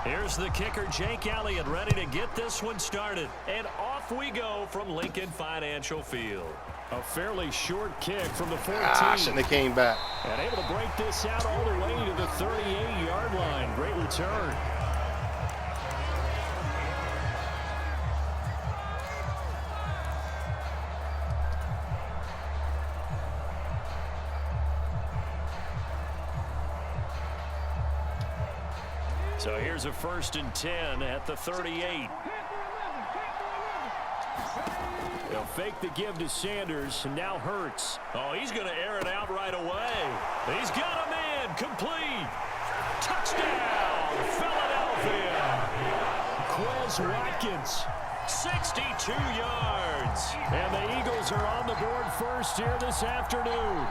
Here's the kicker, Jake Elliott, ready to get this one started. And off we go from Lincoln Financial Field. A fairly short kick from the 14. Shouldn't have came back. And able to break this out all the way to the 38-yard line. Great return. So here's a 1st and 10 at the 38. They'll fake the give to Sanders, and now Hurts. Oh, he's going to air it out right away. He's got him in. Complete. Touchdown, Philadelphia. Quez Watkins, 62 yards. And the Eagles are on the board first here this afternoon.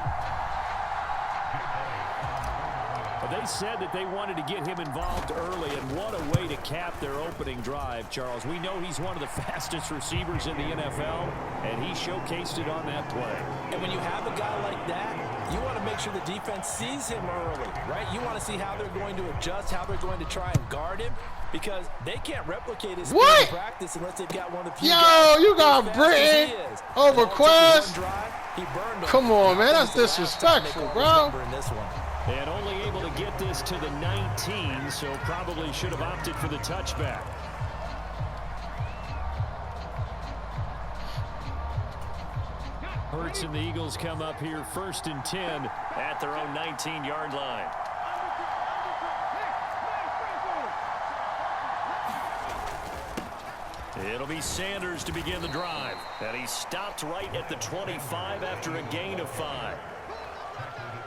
They said that they wanted to get him involved early, and what a way to cap their opening drive, Charles. We know he's one of the fastest receivers in the NFL, and he showcased it on that play. And when you have a guy like that, you want to make sure the defense sees him early, right? You want to see how they're going to adjust, how they're going to try and guard him, because they can't replicate his speed in practice unless they've got one of the few guys. You got Britton over Quez. Come on, man. That's disrespectful, bro. And only able to get this to the 19, so probably should have opted for the touchback. Hurts and the Eagles come up here 1st and 10 at their own 19-yard line. It'll be Sanders to begin the drive. And he stopped right at the 25 after a gain of 5.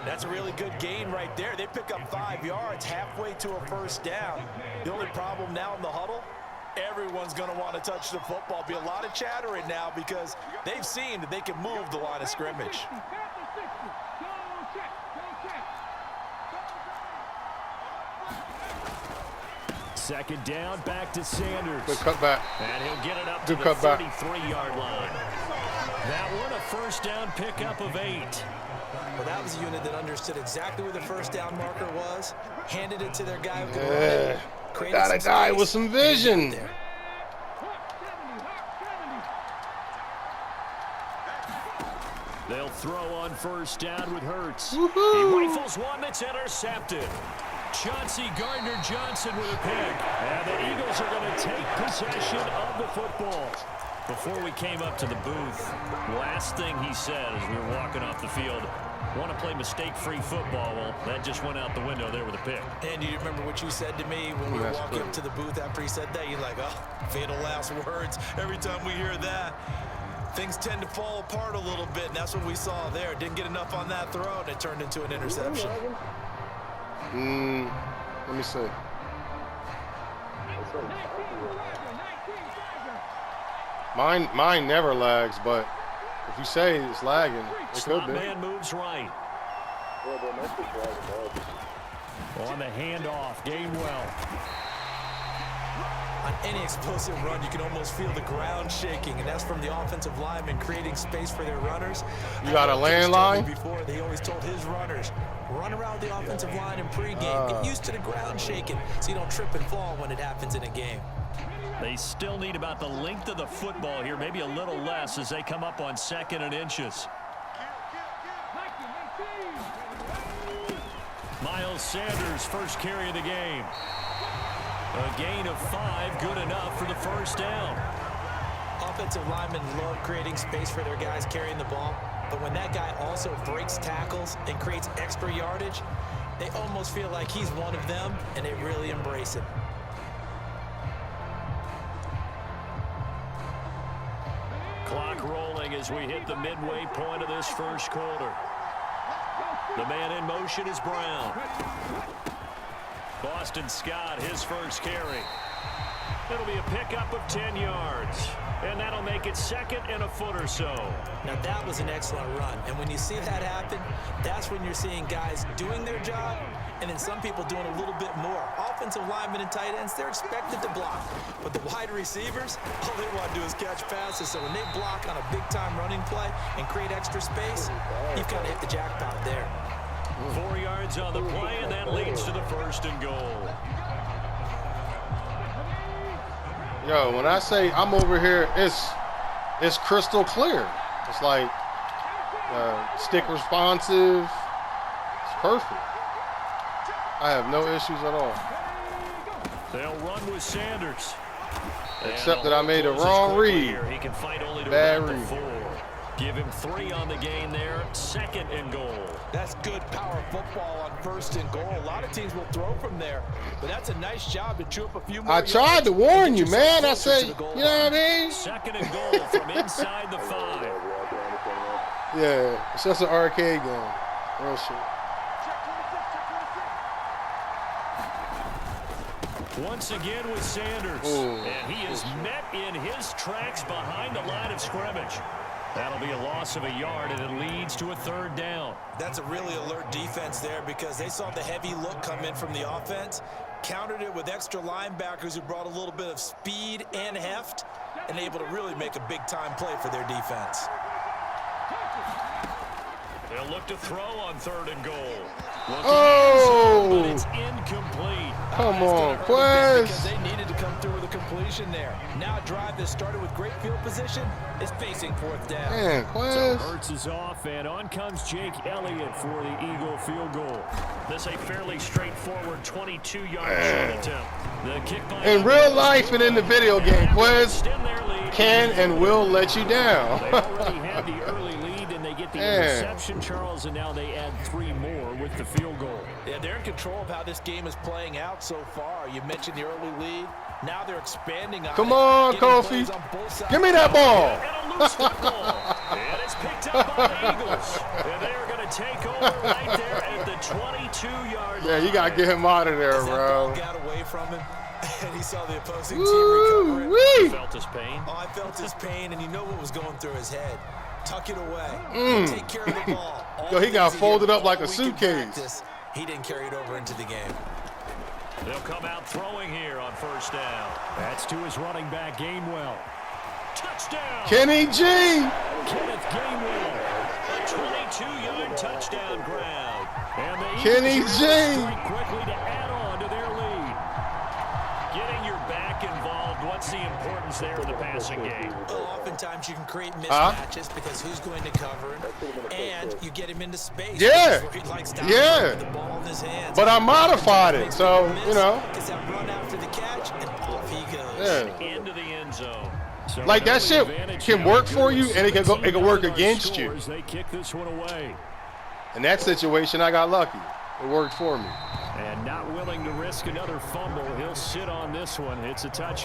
That's a really good gain right there. They pick up 5 yards halfway to a 1st down. The only problem now in the huddle, everyone's going to want to touch the football. Be a lot of chatter right now because they've seen that they can move the line of scrimmage. Second down, back to Sanders. Good cutback. And he'll get it up to the 33-yard line. That one a 1st down pickup of 8. Well, that was a unit that understood exactly where the 1st down marker was, handed it to their guy who could run it, got a guy with some vision. They'll throw on 1st down with Hurts. He rifles one that's intercepted. Chauncey Gardner-Johnson with a pick. And the Eagles are going to take possession of the football. Before we came up to the booth, last thing he said as we were walking off the field, want to play mistake-free football. Well, that just went out the window there with a pick. And you remember what you said to me when we were walking up to the booth after he said that? You're like, oh, fatal last words. Every time we hear that, things tend to fall apart a little bit, and that's what we saw there. Didn't get enough on that throw, and it turned into an interception. Let me see. Mine never lags, but if you say it's lagging, it could be. Man moves right. On the handoff, Gainwell. On any explosive run, you can almost feel the ground shaking, and that's from the offensive linemen creating space for their runners. You got a landline? Before, they always told his runners, run around the offensive line in pregame. Get used to the ground shaking so you don't trip and fall when it happens in a game. They still need about the length of the football here, maybe a little less as they come up on 2nd and inches. Miles Sanders, first carry of the game. A gain of 5, good enough for the 1st down. Offensive linemen love creating space for their guys carrying the ball, but when that guy also breaks tackles and creates extra yardage, they almost feel like he's one of them, and they really embrace it. Clock rolling as we hit the midway point of this 1st quarter. The man in motion is Brown. Boston Scott, his 1st carry. It'll be a pickup of 10 yards. And that'll make it 2nd and a foot or so. Now, that was an excellent run. And when you see that happen, that's when you're seeing guys doing their job and then some people doing a little bit more. Offensive linemen and tight ends, they're expected to block. But the wide receivers, all they want to do is catch passes. So when they block on a big-time running play and create extra space, you've kind of hit the jackpot there. 4 yards on the play, and that leads to the 1st and goal. Yo, when I say I'm over here, it's crystal clear. It's like stick responsive. It's perfect. I have no issues at all. They'll run with Sanders. Except that I made a wrong read. He can fight only to Bad read. read. Give him 3 on the gain there. 2nd and goal. That's good power football on 1st and goal. A lot of teams will throw from there, but that's a nice job to chew up a few more. I tried to warn you, man. I said, you know what I mean? 2nd and goal from inside the 5. Yeah, it's just an arcade game. Real shit. Once again with Sanders. Ooh. And he is met in his tracks behind the line of scrimmage. That'll be a loss of a yard, and it leads to a 3rd down. That's a really alert defense there because they saw the heavy look come in from the offense, countered it with extra linebackers who brought a little bit of speed and heft, and able to really make a big-time play for their defense. They'll look to throw on 3rd and goal. Oh! But it's incomplete. Come on, Because Quez. they needed to come through with a completion there. Now a drive that started with great field position is facing 4th down. Man, So Quez. Hurts is off, and on comes Jake Elliott for the Eagle field goal. This a fairly straightforward 22-yard shot attempt. The kick by In real life and in the video game, Quez extend their lead. can and will let you down. They already had the early lead, and they get the Man. interception, Charles, and now they add 3 more with the field goal. Yeah, they're in control of how this game is playing out so far. You mentioned the early lead. Now they're expanding on Come it, on, getting Kofi. plays on both sides. Give me that ball. And a loose football. And it's picked up by the Eagles. And they are going to take over right there at the 22-yard line. Yeah, you got to get him out of there, As that ball bro. got away from him, and he saw the opposing team recover it. Woo-wee. Felt his pain. Oh, I felt his pain, and you know what was going through his head. Tuck it away. Take care of the ball. All Yo, he got things folded did up like a all week in suitcase. practice, he didn't carry it over into the game. They'll come out throwing here on 1st down. That's to his running back, Gainwell. Touchdown! Kenny G. Kenneth Gainwell. A 22-yard touchdown grab. And the Kenny Eagles G. strike quickly to add on to their lead. Getting your back involved, what's the importance there in the passing game? Well, oftentimes you can create mismatches because who's going to cover him, and you get him into space. Yeah. Where he likes to Yeah. with the ball in his hands. But I modified it, so, you know. Gets that run after the catch, and off he goes. Yeah. Into the end zone. So Like that an shit early advantage can now. work for you, and it can work 17 against you. scores. They kick this one away. In that situation, I got lucky. It worked for me. And not willing to risk another fumble. He'll sit on this one. It's a touchback.